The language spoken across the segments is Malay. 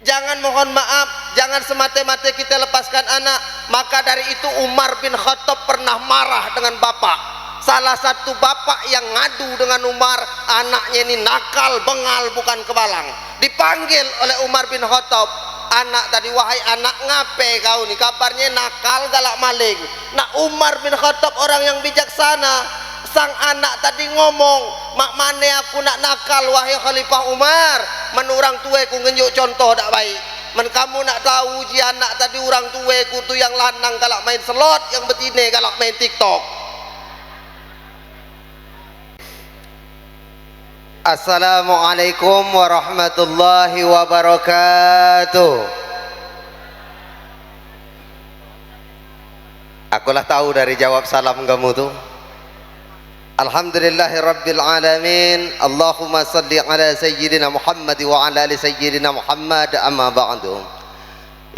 Jangan, mohon maaf, jangan semata-mata kita lepaskan anak. Maka dari itu Umar bin Khattab pernah marah dengan bapak. Salah satu bapak yang ngadu dengan Umar, anaknya ini nakal, bengal, bukan kebalang. Dipanggil oleh Umar bin Khattab, anak tadi, wahai anak, ngape kau nih, kabarnya nakal, galak, maling. Nah, Umar bin Khattab orang yang bijaksana. Sang anak tadi ngomong, mak mane aku nak nakal wahai Khalifah Umar, menurang tueku ngenjuk contoh dak baik. Men kamu nak tahu ji anak tadi orang tueku tu yang lanang galak main slot, yang betine galak main TikTok. Assalamualaikum warahmatullahi wabarakatuh. Akulah tahu dari jawab salam kamu tuh. Alhamdulillahi Rabbil Alamin. Allahumma salli ala Sayyidina Muhammad wa ala ali Sayyidina Muhammad, amma ba'du.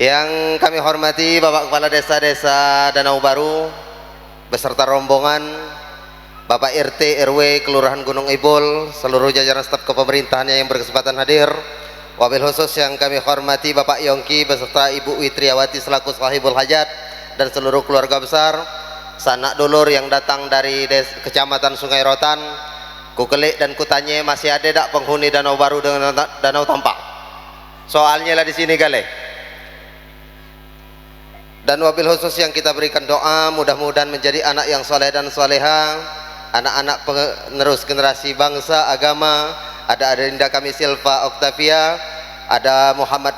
Yang kami hormati Bapak Kepala Desa-Desa Danau Baru beserta rombongan, Bapak RT RW Kelurahan Gunung Ibul, seluruh jajaran staf kepemerintahannya yang berkesempatan hadir. Wabil khusus yang kami hormati Bapak Yongki beserta Ibu Witriawati selaku sahibul hajat dan seluruh keluarga besar, sanak dulur yang datang dari Kecamatan Sungai Rotan. Kukelik dan kutanya, masih ada tak penghuni Danau Baru dengan Danau Tampak? Soalnya lah di sini gale. Dan wabil khusus yang kita berikan doa, mudah-mudahan menjadi anak yang soleh dan soleha, anak-anak penerus generasi bangsa agama. Ada adinda kami Silva Octavia, ada Muhammad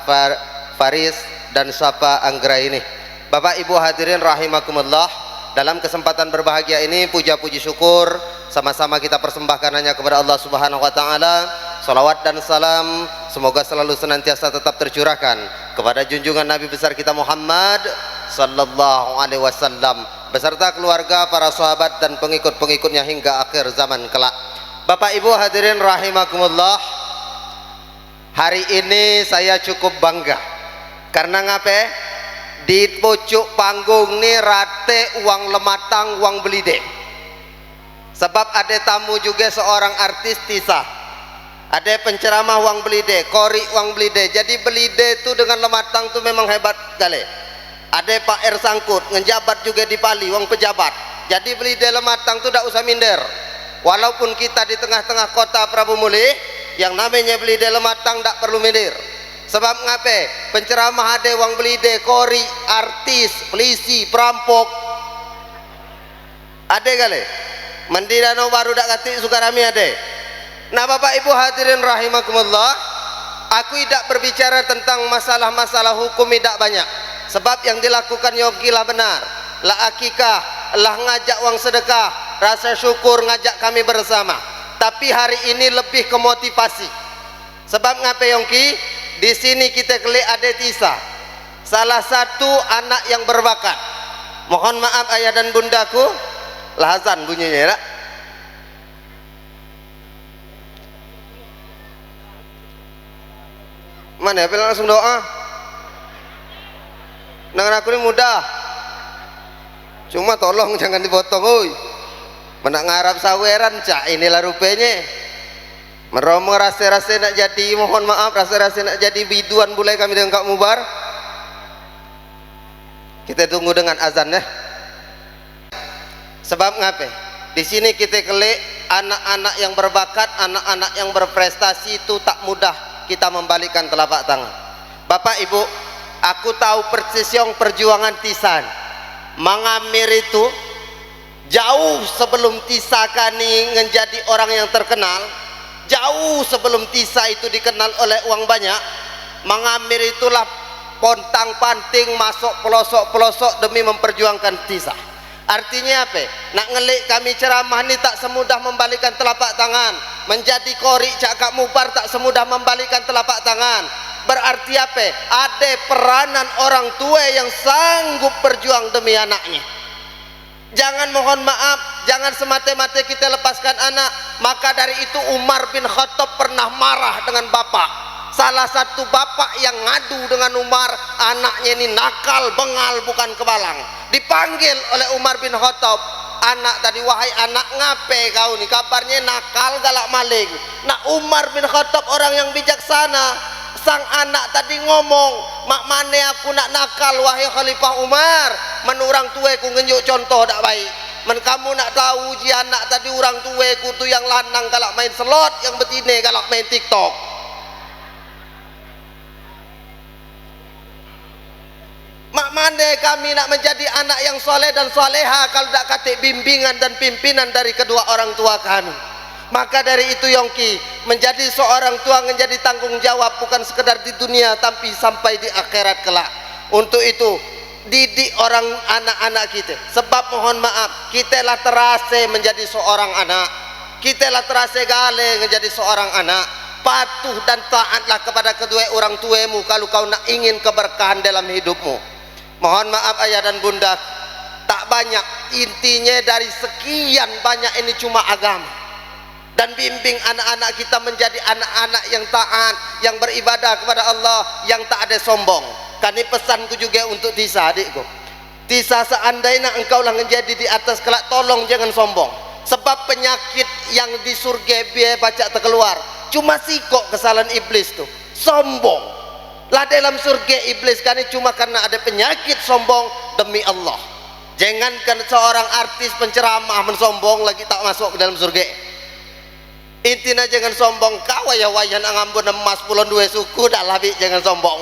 Faris dan Syafa Anggra ini. Bapak Ibu hadirin rahimakumullah, dalam kesempatan berbahagia ini puja-puji syukur sama-sama kita persembahkan hanya kepada Allah Subhanahu wa taala. Salawat dan salam semoga selalu senantiasa tetap tercurahkan kepada junjungan Nabi besar kita Muhammad sallallahu alaihi wasallam beserta keluarga, para sahabat dan pengikut-pengikutnya hingga akhir zaman kelak. Bapak Ibu hadirin rahimakumullah, hari ini saya cukup bangga karena ngape? Di pucuk panggung nih rate uang lematang, uang belide. Sebab ada tamu juga seorang artis Tisa, ada penceramah uang belide, kori uang belide. Jadi belide itu dengan lematang tuh memang hebat kali. Ada Pak R Sangkut ngejabat juga di Pali, uang pejabat. Jadi belide lematang tuh tidak usah minder. Walaupun kita di tengah-tengah kota Prabu Mulih, yang namanya belide lematang tidak perlu minder. Sebab ngape? Penceramah ada wang belide, kori, artis, polisi, perampok. Ada kali? Mandi Danau Baru dak kati Sukarami ada. Nah Bapak Ibu hadirin rahimakumullah, aku tidak berbicara tentang masalah-masalah hukum tidak banyak. Sebab yang dilakukan yogilah benar. La akikah, lah ngajak wang sedekah, rasa syukur ngajak kami bersama. Tapi hari ini lebih ke motivasi. Sebab ngape Yongki? Di sini kita kelih ada Tisa, salah satu anak yang berbakat. Mohon maaf ayah dan bundaku, lahazan bunyinya ya. Mana ya, langsung doa. Dengan aku ini mudah, cuma tolong jangan dipotong, oi. Menak ngarap saweran cak, inilah rupanya. Meromong rasa-rasa nak jadi, mohon maaf, rasa-rasa nak jadi biduan bulai kami dengan Kak Mubar. Kita tunggu dengan azan ya. Sebab ngape? Di sini kita kelik anak-anak yang berbakat, anak-anak yang berprestasi itu tak mudah kita membalikkan telapak tangan. Bapak Ibu, aku tahu persis yang perjuangan Tisan. Mangamir itu jauh sebelum Tisa kani menjadi orang yang terkenal. Jauh sebelum Tisa itu dikenal oleh uang banyak, Mangamir itulah pontang panting masuk pelosok-pelosok demi memperjuangkan Tisa. Artinya apa? Nak ngelik kami ceramah ni tak semudah membalikkan telapak tangan. Menjadi kori cakap mubar tak semudah membalikkan telapak tangan. Berarti apa? Ada peranan orang tua yang sanggup berjuang demi anaknya. Jangan, mohon maaf, jangan semata-mata kita lepaskan anak. Maka dari itu Umar bin Khattab pernah marah dengan bapak. Salah satu bapak yang ngadu dengan Umar, anaknya ini nakal, bengal, bukan kebalang. Dipanggil oleh Umar bin Khattab, anak tadi, wahai anak, ngape kau nih, kabarnya nakal, galak, maling. Nah Umar bin Khattab orang yang bijaksana. sang anak tadi ngomong, mak mane aku nak nakal wahai Khalifah Umar, menurang tueku ngenjuk contoh tak baik. Men kamu nak tahu ji anak tadi orang tueku tu yang lanang kalau main slot, yang betine kalau main TikTok. Mak mane kami nak menjadi anak yang soleh dan soleha kalau tak katik bimbingan dan pimpinan dari kedua orang tua kami. Maka dari itu Yongki, menjadi seorang tua menjadi tanggung jawab bukan sekedar di dunia tapi sampai di akhirat kelak. Untuk itu didik orang anak-anak kita. Sebab mohon maaf, kita lah terasa menjadi seorang anak, kita lah terasa gale menjadi seorang anak. Patuh dan taatlah kepada kedua orang tuamu kalau kau nak ingin keberkahan dalam hidupmu. Mohon maaf ayah dan bunda, tak banyak, intinya dari sekian banyak ini cuma agama. Dan bimbing anak-anak kita menjadi anak-anak yang taat, yang beribadah kepada Allah, yang tak ada sombong. Kan ini pesanku juga untuk Tisa, adikku. Tisa, seandainya engkau lah menjadi di atas kelak, tolong jangan sombong. Sebab penyakit yang di surga biar baca terkeluar, cuma sikok kesalahan iblis tuh, sombong. Lah dalam surga iblis kan ini cuma karena ada penyakit sombong. Demi Allah, jangankan seorang artis penceramah mensombong lagi tak masuk ke dalam surga. Intinya jangan sombong, kau ya wayan ngambun emas pulon dua suku dah labik, jangan sombong.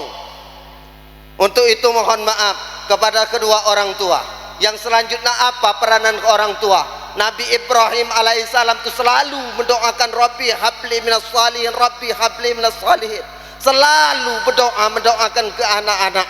Untuk itu mohon maaf kepada kedua orang tua. Yang selanjutnya apa peranan orang tua? Nabi Ibrahim alaihissalam itu selalu mendoakan Rabbi habli minas salihin, Rabbi habli minas salihin. Selalu berdoa mendoakan ke anak-anak.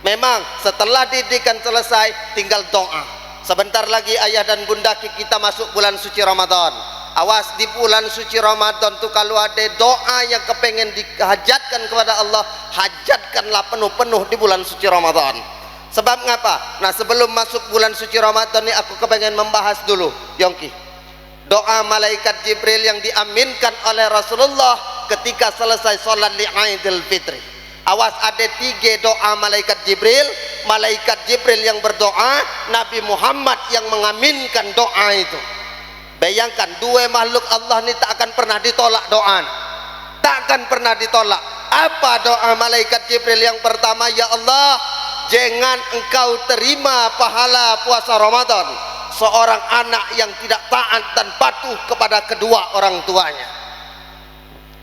Memang setelah didikan selesai tinggal doa. Sebentar lagi ayah dan bunda kita masuk bulan suci Ramadan. Awas di bulan suci Ramadan tu kalau ada doa yang kepengen dihajatkan kepada Allah, hajatkanlah penuh-penuh di bulan suci Ramadan. Sebab ngapa? Nah, sebelum masuk bulan suci Ramadan ni aku kepengen membahas dulu Yongki, doa malaikat Jibril yang diaminkan oleh Rasulullah ketika selesai solat Idul Fitri. Awas, ada 3 doa malaikat Jibril. Malaikat Jibril yang berdoa, Nabi Muhammad yang mengaminkan doa itu. Bayangkan, 2 makhluk Allah ni tak akan pernah ditolak doa, tak akan pernah ditolak. Apa doa malaikat Jibril yang pertama? Ya Allah, jangan engkau terima pahala puasa Ramadan seorang anak yang tidak taat dan patuh kepada kedua orang tuanya.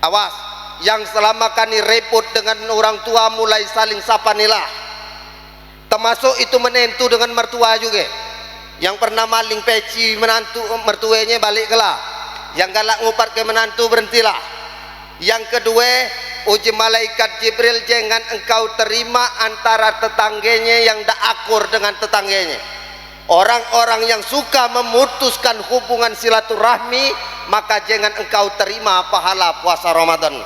Awas, yang selama kami repot dengan orang tua mulai saling sapanilah, termasuk itu menentu dengan mertua juga. Yang pernah maling peci menantu mertuanya balik kelah, yang galak ngupat ke menantu berhentilah. Yang kedua, uji malaikat Jibril, jangan engkau terima antara tetangganya yang tak akur dengan tetangganya. Orang-orang yang suka memutuskan hubungan silaturahmi, maka jangan engkau terima pahala puasa Ramadan.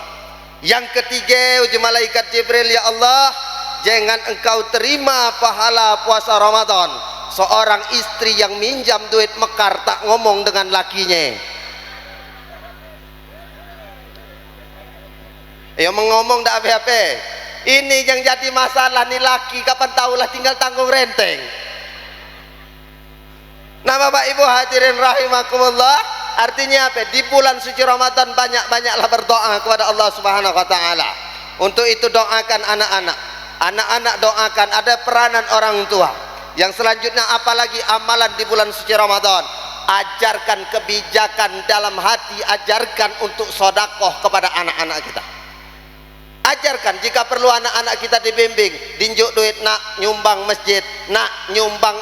Yang ketiga, uji malaikat Jibril, ya Allah, jangan engkau terima pahala puasa Ramadan seorang istri yang minjam duit mekar tak ngomong dengan lakinya. Ya mengomong tak apa-apa. Ini yang jadi masalah nih, laki kapan tahulah tinggal tanggung renteng. Nah Bapak Ibu hadirin rahimakumullah, artinya apa? Di bulan suci Ramadan banyak-banyaklah berdoa kepada Allah Subhanahu wa taala. Untuk itu doakan anak-anak. Anak-anak doakan, ada peranan orang tua. Yang selanjutnya apalagi amalan di bulan suci Ramadan? Ajarkan kebijakan dalam hati, ajarkan untuk sodakoh kepada anak-anak kita. Ajarkan, jika perlu anak-anak kita dibimbing, dinjuk duit nak nyumbang masjid, nak nyumbang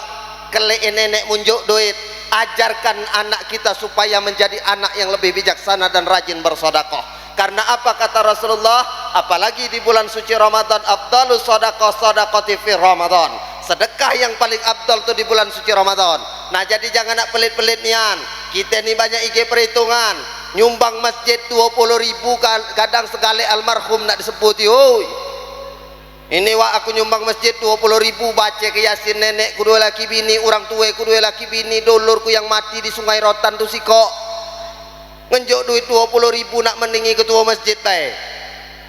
kelek nenek munjuk duit. Ajarkan anak kita supaya menjadi anak yang lebih bijaksana dan rajin bersodakoh. Karena apa kata Rasulullah? Apalagi di bulan suci Ramadan, afdalus sodakoh sodakoti fi Ramadan. Sedekah yang paling abdal itu di bulan suci Ramadan. Nah jadi jangan nak pelit-pelit nian. Kita ni banyak IG perhitungan, nyumbang masjid 20.000, kadang segala almarhum nak disebut. Yoi, ini wak aku nyumbang masjid 20.000, baca ke Yasin nenekku 2 laki bini, orang tua ku 2 laki bini, dulurku yang mati di Sungai Rotan tu siko. Ngenjuk duit 20.000 nak mendingi ketua masjid baik.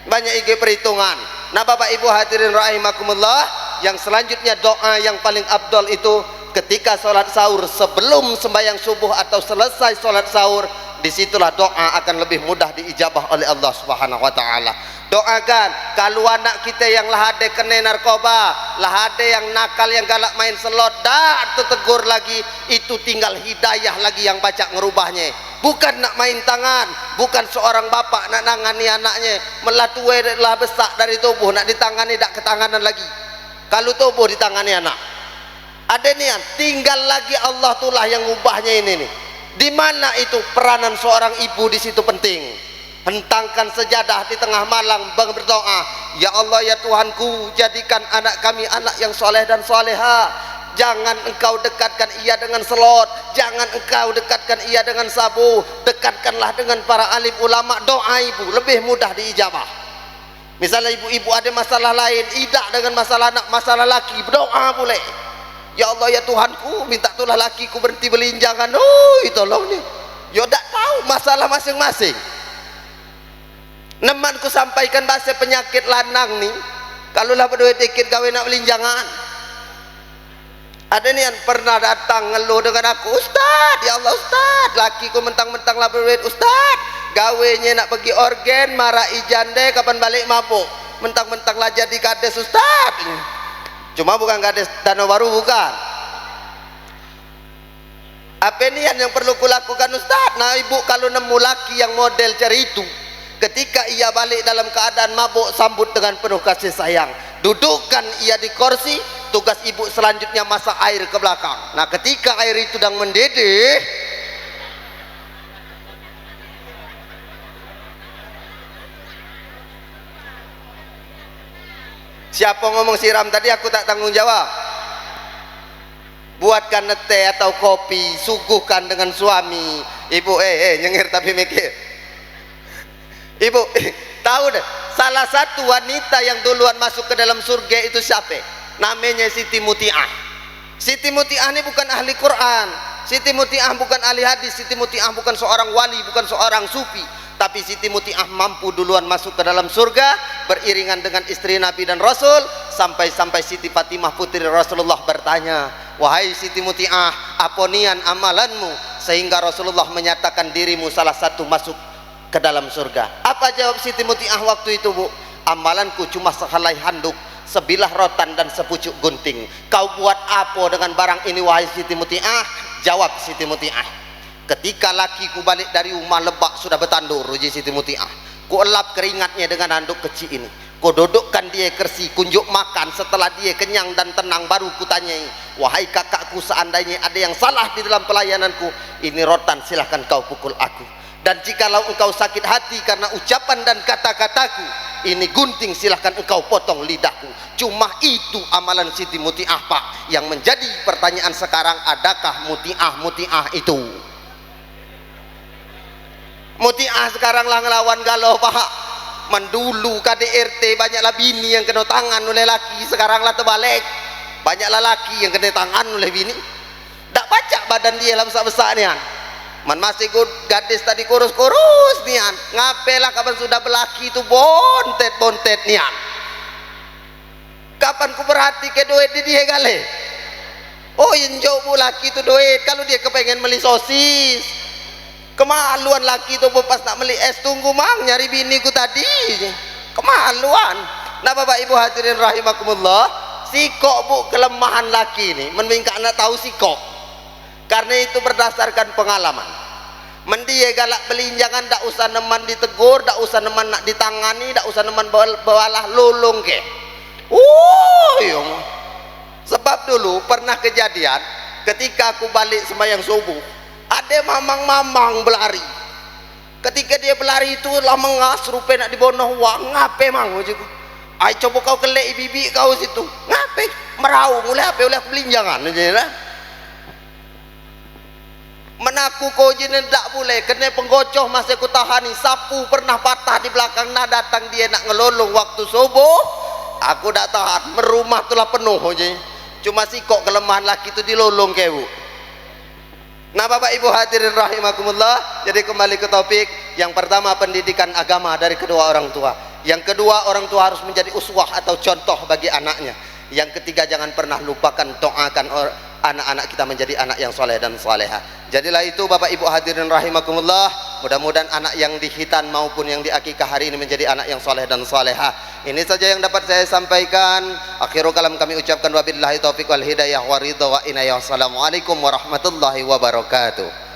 Banyak IG perhitungan. Nah Bapak Ibu hadirin rahimakumullah, yang selanjutnya doa yang paling abdal itu ketika sholat sahur, sebelum sembahyang subuh atau selesai sholat sahur. Disitulah doa akan lebih mudah diijabah oleh Allah Subhanahu wa taala. Doakan kalau anak kita yang lahade kena narkoba, lahade yang nakal, yang galak main selot, dah tegur lagi, itu tinggal hidayah lagi yang baca ngerubahnya. Bukan nak main tangan, bukan seorang bapak nak nangani anaknya, melatue lah besar dari tubuh, nak ditangani tak ketanganan lagi. Kalau tubuh ditangani anak. Ada niat, tinggal lagi Allah tulah yang ubahnya ini nih. Di mana itu peranan seorang ibu di situ penting. Hentangkan sejadah di tengah malam berdoa, ya Allah ya Tuhanku, jadikan anak kami anak yang soleh dan soleha. Jangan engkau dekatkan ia dengan selot, jangan engkau dekatkan ia dengan sabu, dekatkanlah dengan para alim ulama. Doa ibu lebih mudah diijabah. Misalnya ibu-ibu ada masalah lain, tidak dengan masalah anak, masalah laki, berdoa boleh. Ya Allah ya Tuhanku, minta tulah lakiku berhenti belinjangan. Tolong nih. Ya tak tahu masalah masing-masing. Nemanku sampaikan bahasa penyakit lanang nih, kalau lah berdua dikit gawe nak belinjangan. Ada nih yang pernah datang ngeluh dengan aku, Ustaz, ya Allah Ustaz, lakiku mentang-mentang lah berduit, Ustaz, gawenya nak pergi organ, marah ijande, kapan balik mabuk, mentang-mentang lah jadi kades Ustaz. Cuma bukan kades Danau Baru, bukan. Apa ini yang perlu kulakukan Ustaz? Nah ibu kalau nemu laki yang model cari itu, ketika ia balik dalam keadaan mabuk, sambut dengan penuh kasih sayang, dudukkan ia di kursi. Tugas ibu selanjutnya masak air ke belakang. Nah ketika air itu sedang mendidih, siapa ngomong siram tadi aku tak tanggung jawab. Buatkan teh atau kopi, suguhkan dengan suami. Ibu nyengir tapi mikir. Ibu tahu deh, salah satu wanita yang duluan masuk ke dalam surga itu siapa? Namanya Siti Muti'ah. Siti Muti'ah ini bukan ahli Quran, Siti Muti'ah bukan ahli hadis, Siti Muti'ah bukan seorang wali, bukan seorang sufi, tapi Siti Muti'ah mampu duluan masuk ke dalam surga beriringan dengan istri Nabi dan Rasul, sampai-sampai Siti Fatimah putri Rasulullah bertanya, wahai Siti Muti'ah, apa nian amalanmu sehingga Rasulullah menyatakan dirimu salah satu masuk ke dalam surga? Apa jawab Siti Muti'ah waktu itu, Bu? Amalanku cuma sehelai handuk, sebilah rotan dan sepucuk gunting. Kau buat apa dengan barang ini wahai Siti Muti'ah? Jawab Siti Muti'ah, ketika lakiku balik dari rumah lebak sudah bertandur, uji Siti Muti'ah, ku elap keringatnya dengan handuk kecil ini, ku dudukkan dia kursi, kunjuk makan. Setelah dia kenyang dan tenang baru ku tanyai, wahai kakakku, seandainya ada yang salah di dalam pelayananku, ini rotan silahkan kau pukul aku, dan jikalau engkau sakit hati karena ucapan dan kata-kataku, ini gunting silahkan engkau potong lidahku. Cuma itu amalan Siti Muti'ah, Pak. Yang menjadi pertanyaan sekarang, adakah Muti'ah itu? Muti'ah sekarang lah ngelawan galau, Pak. Mendulu KDRT banyaklah bini yang kena tangan oleh laki, sekarang lah terbalik, banyaklah laki yang kena tangan oleh bini. Tak baca badan dia lah besar-besar ni kan. Man masih gadis tadi kurus-kurus nian, ngapalah kapan sudah berlaki itu bontet nian. Kapan ku perhati ke duit di dia gale. Oh yang jauh laki itu duit, kalau dia kepengen beli sosis, kemaluan laki itu pas nak beli es, tunggu mang nyari biniku tadi, kemaluan. Nah Bapak Ibu hadirin rahimakumullah, sikok Bu, kelemahan laki ini menminta anak tahu sikok. Karena itu berdasarkan pengalaman. Mendia galak belinjangan, tak usah neman ditegur, tak usah neman nak ditangani, tak usah neman bawalah lulung ke. Sebab dulu pernah kejadian ketika aku balik sembahyang subuh, ada mamang-mamang berlari. Ketika dia berlari itu lah mengas, rupanya nak dibonoh wang, ngape mang ujiku. Ay coba kau kelek bibi kau situ, ngape merau mulai apa oleh aku belinjangan aja. Menaku kau jenis tak boleh, kena penggocoh masih ku tahani. Sapu pernah patah di belakang, nah datang dia nak ngelolong waktu subuh, aku tak tahan, merumah tulah penuh aja. Cuma sikok kelemahan laki itu dilolong ke Bu. Nah Bapak Ibu hadirin rahimakumullah, jadi kembali ke topik. Yang pertama, pendidikan agama dari kedua orang tua. Yang kedua, orang tua harus menjadi uswah atau contoh bagi anaknya. Yang ketiga, jangan pernah lupakan doakan anak-anak kita menjadi anak yang soleh dan soleha. Jadilah itu Bapak Ibu hadirin rahimakumullah, mudah-mudahan anak yang dihitan maupun yang diakikah hari ini menjadi anak yang soleh dan soleha. Ini saja yang dapat saya sampaikan. Akhirul kalam kami ucapkan wabillahi taufiq wal hidayah wa ridha wa inayah. Wassalamualaikum warahmatullahi wabarakatuh.